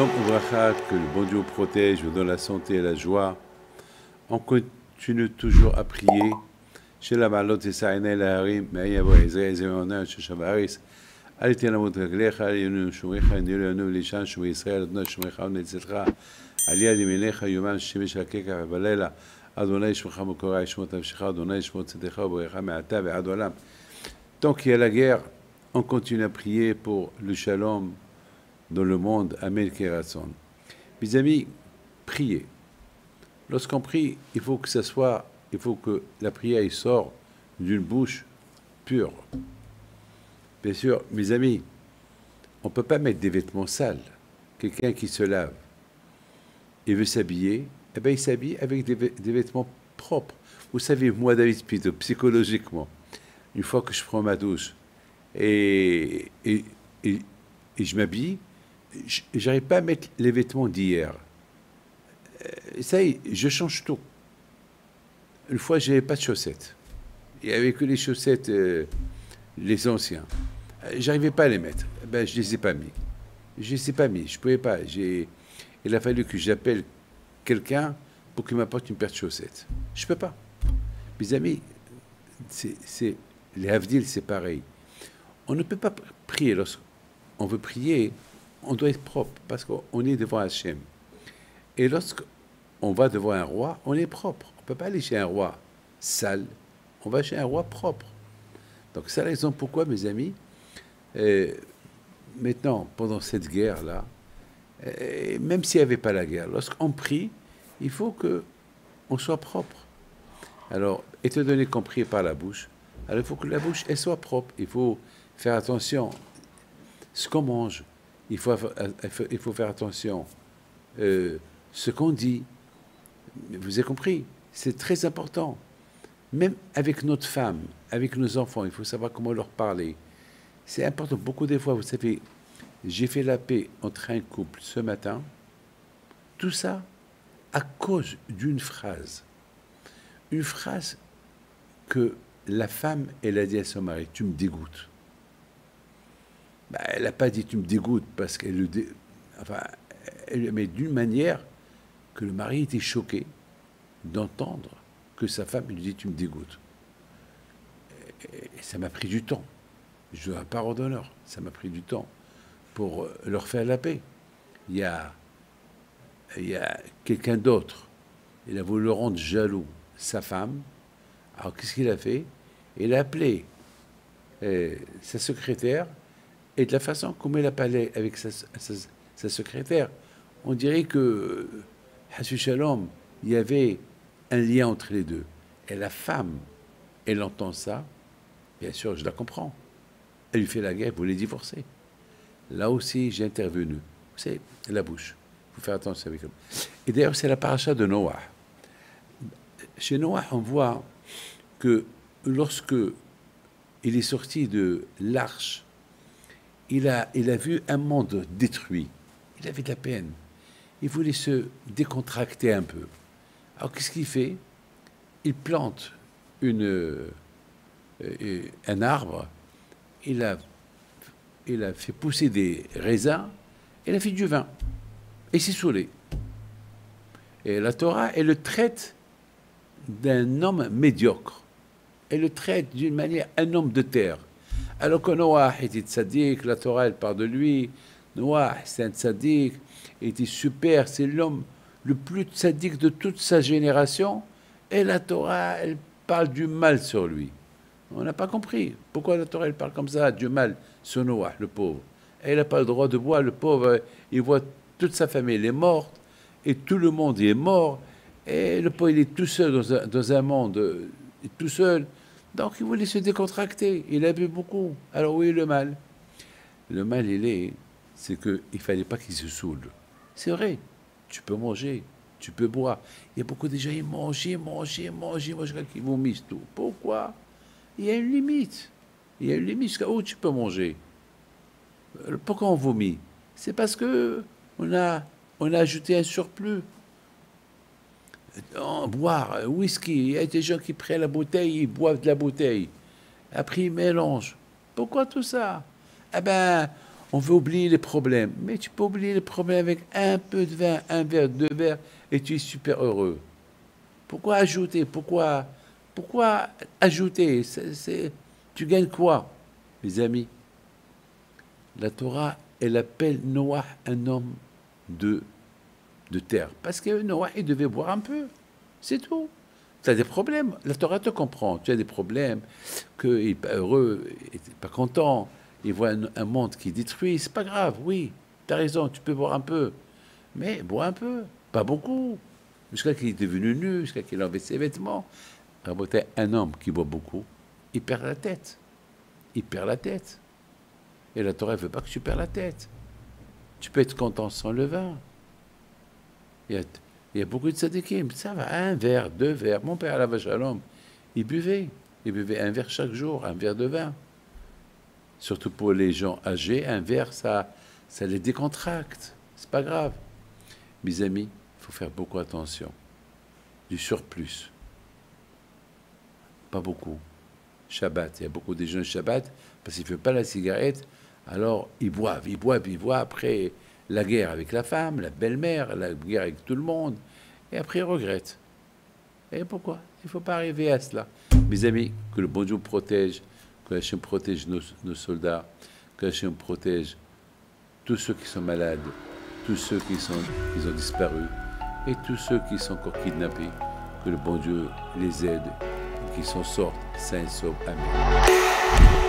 Shalom Ouvracha, que le bon Dieu vous protège, vous donne la santé et la joie. On continue toujours à prier. Chez la Malot et Saïnel Harim, Me'ayavo Ezra Ezra Shashavaris, Aliti Lamot Glecha, Yonu Shumecha, Nilonu Lishan, Shume Israël, Adonai Shumecha, Netzetra, Aliyah Dimelecha, Yuman, Shemesh Hakeka, Valela, Adonai Shmecha Mokora, Shmot Avshecha, Adonai Shmot Tzedecha, Borecha, Me'ata, Ve'adolam. Tant qu'il y a la guerre, on continue à prier pour le shalom dans le monde. Amen Kerason. Mes amis, priez. Lorsqu'on prie, il faut que la prière sorte d'une bouche pure. Bien sûr, mes amis, on ne peut pas mettre des vêtements sales. Quelqu'un qui se lave et veut s'habiller, eh bien, il s'habille avec des vêtements propres. Vous savez, moi, David Spito, psychologiquement, une fois que je prends ma douche et je m'habille, je n'arrive pas à mettre les vêtements d'hier. Ça y est, je change tout. Une fois, je n'avais pas de chaussettes. Il n'y avait que les chaussettes, les anciens. Je n'arrivais pas à les mettre. Ben, je ne les ai pas mis. Je ne les ai pas mis. Je ne pouvais pas. Il a fallu que j'appelle quelqu'un pour qu'il m'apporte une paire de chaussettes. Je ne peux pas. Mes amis, les Havdil, c'est pareil. On ne peut pas prier. Lorsqu'on veut prier, on doit être propre parce qu'on est devant Hachem. Et lorsqu'on va devant un roi, on est propre. On ne peut pas aller chez un roi sale. On va chez un roi propre. Donc c'est la raison pourquoi, mes amis, maintenant, pendant cette guerre-là, même s'il n'y avait pas la guerre, lorsqu'on prie, il faut qu'on soit propre. Alors, étant donné qu'on prie par la bouche, alors il faut que la bouche elle soit propre. Il faut faire attention à ce qu'on mange. Il faut faire attention à ce qu'on dit. Vous avez compris? C'est très important. Même avec notre femme, avec nos enfants, il faut savoir comment leur parler. C'est important. Beaucoup de fois, vous savez, j'ai fait la paix entre un couple ce matin. Tout ça à cause d'une phrase. Une phrase que la femme, elle a dit à son mari, tu me dégoûtes. Ben, elle n'a pas dit tu me dégoûtes parce qu'elle mais d'une manière que le mari était choqué d'entendre que sa femme lui dit tu me dégoûtes. Et ça m'a pris du temps. Je dois pas d'honneur. Ça m'a pris du temps pour leur faire la paix. Il y a quelqu'un d'autre. Il a voulu le rendre jaloux, sa femme. Alors qu'est-ce qu'il a fait? Il a appelé sa secrétaire. Et de la façon comme elle a parlé avec sa secrétaire, on dirait que, Hassu Shalom, il y avait un lien entre les deux. Et la femme, elle entend ça, bien sûr, je la comprends. Elle lui fait la guerre, vous les divorcer. Là aussi, j'ai intervenu. Vous savez, la bouche. Il faut faire attention avec elle. Et d'ailleurs, c'est la paracha de Noah. Chez Noah, on voit que lorsque il est sorti de l'arche, il a vu un monde détruit. Il avait de la peine. Il voulait se décontracter un peu. Alors, qu'est-ce qu'il fait? Il plante un arbre. Il a fait pousser des raisins. Il a fait du vin. Et il s'est saoulé. Et la Torah, elle le traite d'un homme médiocre. Elle le traite d'une manière, un homme de terre. Alors que Noah était tzaddik, la Torah, elle parle de lui. Noah, c'est un tzaddik, il était super, c'est l'homme le plus tzaddik de toute sa génération. Et la Torah, elle parle du mal sur lui. On n'a pas compris. Pourquoi la Torah, elle parle comme ça, du mal sur Noah, le pauvre? Et il n'a pas le droit de boire, le pauvre, il voit toute sa famille, elle est morte, et tout le monde est mort. Et le pauvre, il est tout seul dans un monde, tout seul. Donc, il voulait se décontracter. Il a bu beaucoup. Alors, oui, le mal. Le mal, c'est qu'il ne fallait pas qu'il se saoule. C'est vrai. Tu peux manger, tu peux boire. Il y a beaucoup de gens qui mangent, qui vomissent tout. Pourquoi? Il y a une limite. Il y a une limite jusqu'à où tu peux manger. Pourquoi on vomit? C'est parce que on a ajouté un surplus. Boire, whisky, il y a des gens qui prennent la bouteille, ils boivent de la bouteille. Après, ils mélangent. Pourquoi tout ça? Eh bien, On veut oublier les problèmes. Mais tu peux oublier les problèmes avec un peu de vin, un verre, deux verres, et tu es super heureux. Pourquoi ajouter? Pourquoi ajouter? Tu gagnes quoi, mes amis? La Torah, elle appelle Noah un homme de terre. Parce que Noah, il devait boire un peu. C'est tout. Tu as des problèmes. La Torah te comprend. Tu as des problèmes, qu'il n'est pas heureux, il n'est pas content, il voit un monde qui détruit. C'est pas grave, oui. Tu as raison, tu peux boire un peu. Mais bois un peu, pas beaucoup. Jusqu'à qu'il est devenu nu, jusqu'à qu'il enlève ses vêtements. Un homme qui boit beaucoup, il perd la tête. Il perd la tête. Et la Torah ne veut pas que tu perds la tête. Tu peux être content sans le vin. Il y a beaucoup de tzadikim. Ça va, un verre, deux verres. Mon père, Alav Shalom, il buvait. Il buvait un verre chaque jour, un verre de vin. Surtout pour les gens âgés, un verre, ça les décontracte. C'est pas grave. Mes amis, il faut faire beaucoup attention. Du surplus. Pas beaucoup. Shabbat. Il y a beaucoup de gens Shabbat, parce qu'ils ne font pas la cigarette. Alors, ils boivent. Après la guerre avec la femme, la belle-mère, la guerre avec tout le monde. Et après, ils regrettent. Et pourquoi? Il ne faut pas arriver à cela. Mes amis, que le bon Dieu protège, que Hachem protège nos soldats, que Hachem protège tous ceux qui sont malades, tous ceux qui ont disparu, et tous ceux qui sont encore kidnappés. Que le bon Dieu les aide, et qu'ils s'en sortent sains et saufs. Amen.